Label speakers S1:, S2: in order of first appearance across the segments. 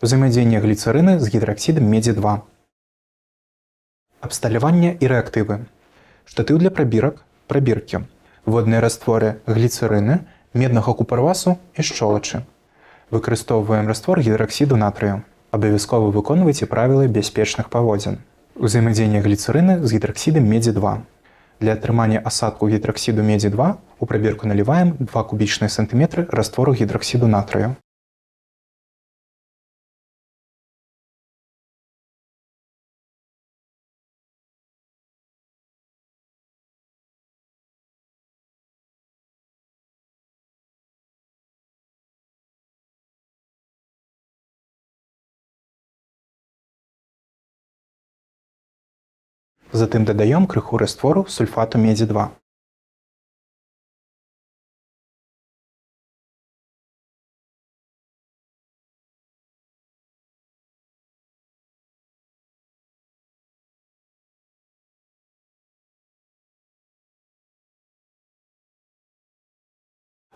S1: Узаемадзеянне гліцэрыны з гідраксідам медзі-2. Абсталяванне і рэактывы. Штатыў для прабірак, прабіркі. Водныя растворы гліцэрыны, меднага купарвасу і шчолачы. Выкарыстоўваем раствор гідраксіду натрыю. Абавязкова выконвайце правілы бяспечных паводзін. Узаемадзеянне гліцэрыны з гідраксідам медзі-2. Для атрымання асадку гідраксіду медзі-2 у прабірку наліваем 2 кубічныя сантыметры раствору гідраксіду натрыю. Затым дадаём крыху раствору сульфату медзі-2.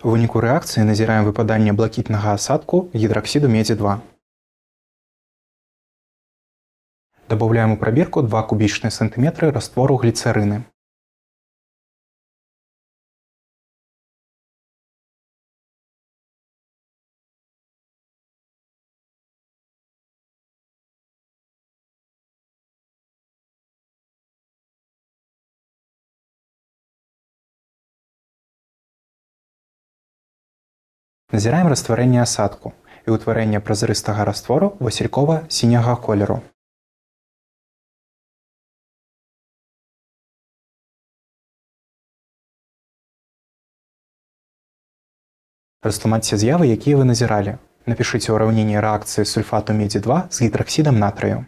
S1: У выніку рэакцыі назіраем выпаданне блакітнага асадку гідраксіду медзі-2. Дабаўляем у прабірку 2 кубічныя сантыметры раствору гліцэрыны. Назіраем растварэнне асадку і ўтварэнне празрыстага раствору васількова-сіняга колеру. Растлумачце з'явы, якія вы назіралі. Напішыце ўраўненне рэакцыі сульфату медзі-2 з гідраксідам натрыю.